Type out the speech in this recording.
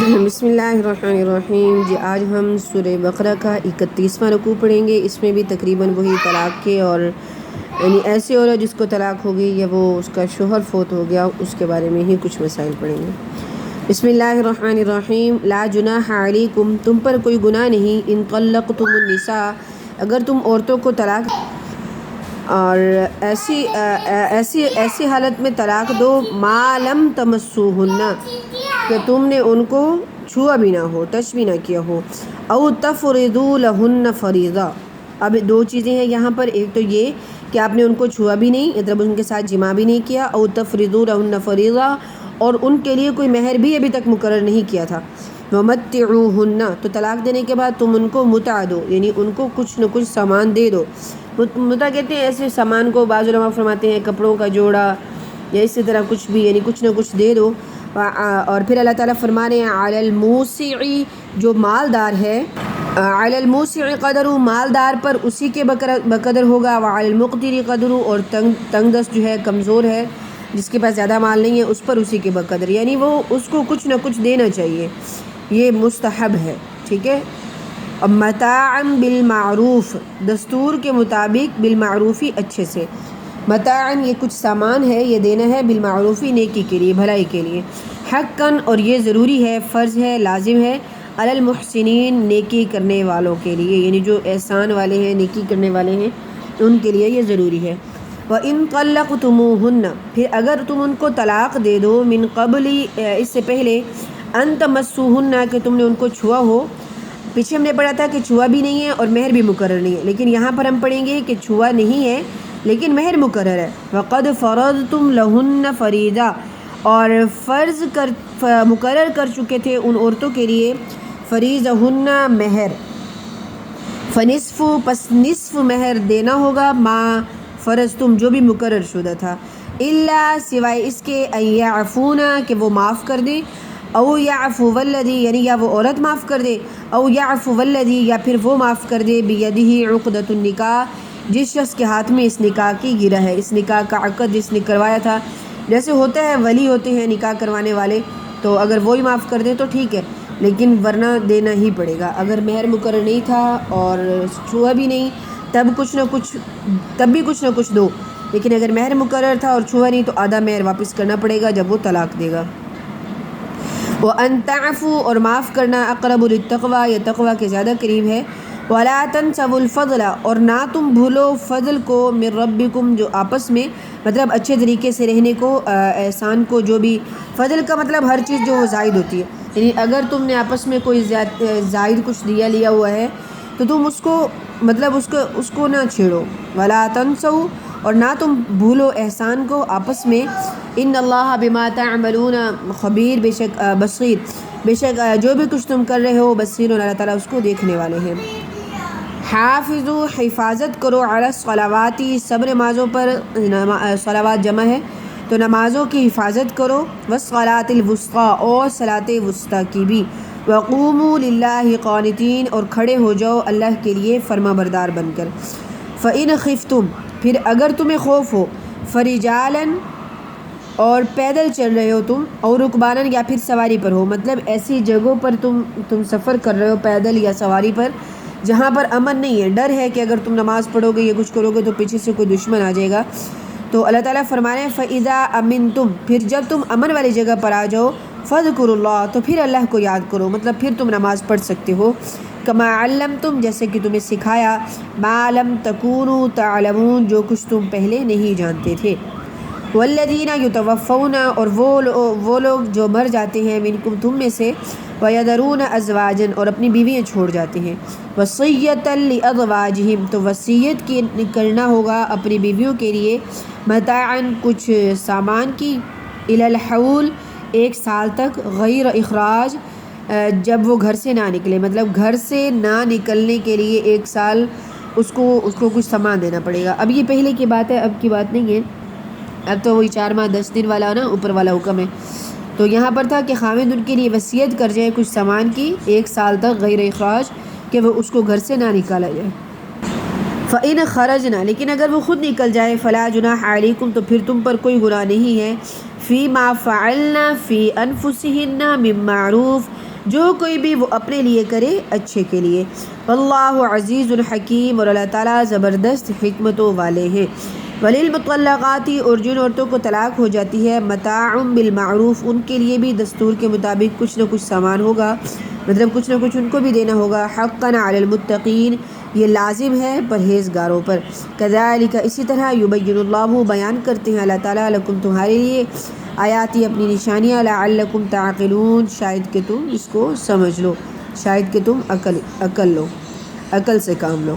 بسم اللہ الرحمن الرحیم جی آج ہم سورہ بقرہ کا 31واں رکوع پڑھیں گے۔ اس میں بھی تقریباً وہی طلاق کے اور یعنی ایسی عورت جس کو طلاق ہو گئی یا وہ اس کا شوہر فوت ہو گیا اس کے بارے میں ہی کچھ مسائل پڑھیں گے۔ بسم اللہ الرحمن الرحیم لا جناح علیکم، تم پر کوئی گناہ نہیں، ان طلقتم النساء، اگر تم عورتوں کو طلاق اور ایسی حالت میں طلاق دو ما لم تمسوہن، کہ تم نے ان کو چھوا بھی نہ ہو، ٹچ بھی نہ کیا ہو، او تفرضوا لہن فریضہ۔ اب دو چیزیں ہیں یہاں پر، ایک تو یہ کہ آپ نے ان کو چھوا بھی نہیں، مطلب ان کے ساتھ جماع بھی نہیں کیا، او تفرضوا لہن فریضہ، اور ان کے لیے کوئی مہر بھی ابھی تک مقرر نہیں کیا تھا۔ ومتعوہن، تو طلاق دینے کے بعد تم ان کو متع دو، یعنی ان کو کچھ نہ کچھ سامان دے دو۔ متع کہتے ہیں ایسے سامان کو، بعض علماء فرماتے ہیں کپڑوں کا جوڑا یا اسی طرح کچھ بھی، یعنی کچھ نہ کچھ دے دو۔ اور پھر اللہ تعالیٰ فرما رہے ہیں علی الموسع، جو مالدار ہے، علی الموسع قدر، مالدار پر اسی کے بقدر ہوگا، وعلی المقتر قدر، اور تنگ دست جو ہے، کمزور ہے، جس کے پاس زیادہ مال نہیں ہے، اس پر اسی کے بقدر، یعنی وہ اس کو کچھ نہ کچھ دینا چاہیے، یہ مستحب ہے، ٹھیک ہے۔ اب متاعا بالمعروف، دستور کے مطابق، بالمعروفی اچھے سے، متاعا یہ کچھ سامان ہے، یہ دینا ہے، بالمعروفی نیکی کے لیے، بھلائی کے لیے، حقاً اور یہ ضروری ہے، فرض ہے، لازم ہے، علی المحسنین نیکی کرنے والوں کے لیے، یعنی جو احسان والے ہیں، نیکی کرنے والے ہیں، ان کے لیے یہ ضروری ہے۔ وَإِن طَلَّقْتُمُوهُنَّ، پھر اگر تم ان کو طلاق دے دو، من قبل، اس سے پہلے، ان تمسوهن، کہ تم نے ان کو چھوا ہو۔ پیچھے ہم نے پڑھا تھا کہ چھوا بھی نہیں ہے اور مہر بھی مقرر نہیں ہے، لیکن یہاں پر ہم پڑھیں گے کہ چھوا نہیں ہے لیکن مہر مقرر ہے۔ وَقَدْ فَرَضْتُمْ لَهُنَّ فَرِيضَةً، اور مقرر کر چکے تھے ان عورتوں کے لیے، فَرِيضَهُنَّ مہر، فنصف، پس نصف مہر دینا ہوگا، ما فرضتم، جو بھی مقرر شدہ تھا، الا، سوائے اس کے، ان یعفون، کہ وہ معاف کر دیں، او یعفو والذی، یعنی یا وہ عورت معاف کر دے، او یعفو والذی، یا پھر وہ معاف کر دے، بیدہ عقدۃ النکاح، جس شخص کے ہاتھ میں اس نکاح کی گرہ ہے، اس نکاح کا عقد جس نے کروایا تھا، جیسے ہوتا ہے ولی ہوتے ہیں نکاح کروانے والے، تو اگر وہی معاف کر دیں تو ٹھیک ہے، لیکن ورنہ دینا ہی پڑے گا۔ اگر مہر مقرر نہیں تھا اور چھوا بھی نہیں، تب بھی کچھ نہ کچھ دو، لیکن اگر مہر مقرر تھا اور چھوا نہیں تو آدھا مہر واپس کرنا پڑے گا جب وہ طلاق دے گا۔ وَأَن تَعْفُوا، اور معاف کرنا، اقرب للتقویٰ، یہ تقویٰ کے زیادہ قریب ہے۔ وَلَا تَنْسَوُا الْفَضْلَ، اور نہ تم بھولو فضل کو، مِن ربکم، جو آپس میں، مطلب اچھے طریقے سے رہنے کو، احسان کو، جو بھی فضل کا مطلب ہر چیز جو وہ زائد ہوتی ہے، یعنی اگر تم نے آپس میں کوئی زائد کچھ لیا ہوا ہے تو تم اس کو، مطلب اس کو نہ چھیڑو۔ وَلَا تَنْسَوْا، اور نہ تم بھولو احسان کو آپس میں، ان اللہ بما تعملون خبیر، بے شک بصیر، بے شک جو بھی کچھ تم کر رہے ہو بصیر، اللہ تعالیٰ اس کو دیکھنے والے ہیں۔ حافظوا، حفاظت کرو، علی الصلوات، سب نمازوں پر، صلوات جمع ہے تو نمازوں کی حفاظت کرو، والصلاۃ الوسطیٰ، اور صلاۃ وسطیٰ کی بھی، وقوموا للہ قانتین، اور کھڑے ہو جاؤ اللہ کے لیے فرما بردار بن کر۔ فإن خفتم، پھر اگر تمہیں خوف ہو، فرجالاً، اور پیدل چل رہے ہو تم، اور رکباناً، یا پھر سواری پر ہو، مطلب ایسی جگہوں پر تم سفر کر رہے ہو پیدل یا سواری پر جہاں پر امن نہیں ہے، ڈر ہے کہ اگر تم نماز پڑھو گے یا کچھ کرو گے تو پیچھے سے کوئی دشمن آ جائے گا، تو اللہ تعالیٰ فرما رہے ہیں فَإِذَا أَمِنْتُمْ، پھر جب تم امن والی جگہ پر آ جاؤ، فَاذْكُرُوا اللَّهَ، تو پھر اللہ کو یاد کرو، مطلب پھر تم نماز پڑھ سکتے ہو، كَمَا عَلَّمْتُمْ، جیسے کہ تمہیں سکھایا، مَا لَمْ تَكُونُوا تَعْلَمُونَ، جو کچھ تم پہلے نہیں جانتے تھے۔ وَالَّذِينَ يُتَوَفَّوْنَ، اور وہ لوگ جو مر جاتے ہیں، منکم، تم میں سے، وَيَذَرُونَ أَزْوَاجًا، اور اپنی بیویاں چھوڑ جاتے ہیں، وَصِيَّةً لِأَزْوَاجِهِمْ، تو وصیت کرنا ہوگا اپنی بیویوں کے لیے، متاعاً، کچھ سامان کی، إِلَى الْحَوْلِ، 1 سال تک، غیر اخراج، جب وہ گھر سے نہ نکلے، مطلب گھر سے نہ نکلنے کے لیے 1 سال اس کو کچھ سامان دینا پڑے گا۔ اب یہ پہلے کی بات ہے، اب کی بات نہیں ہے، اب تو وہی 4 ماہ 10 دن والا نا اوپر والا حکم ہے، تو یہاں پر تھا کہ خاوند ان کے لیے وصیت کر جائے کچھ سامان کی 1 سال تک غیر اخراج، کہ وہ اس کو گھر سے نہ نکالا جائے۔ فَإِنْ خَرَجْنَا، لیکن اگر وہ خود نکل جائے، فَلَا جُنَاحَ عَلَيْكُمْ، تو پھر تم پر کوئی گناہ نہیں ہے، فِي مَا فَعَلْنَا فِي أَنفُسِهِنَّ مِن مَّعْرُوفٍ، جو کوئی بھی وہ اپنے لیے کرے اچھے کے لیے۔ واللہ عزیز الحکیم، اور اللہ تعالیٰ زبردست حکمتوں والے ہیں۔ وللمطلقات، اور جن عورتوں کو طلاق ہو جاتی ہے، متاع بالمعروف، ان کے لیے بھی دستور کے مطابق کچھ نہ کچھ سامان ہوگا، مطلب کچھ نہ کچھ ان کو بھی دینا ہوگا۔ حقا علی المتقین، یہ لازم ہے پرہیزگاروں پر۔ کذالک، اسی طرح، یبین اللہ، بیان کرتے ہیں اللہ تعالیٰ، لکم، تمہارے لیے، آیاتی، اپنی نشانیاں، لعلکم تعقلون، شاید کہ تم اس کو سمجھ لو، شاید کہ تم عقل سے کام لو۔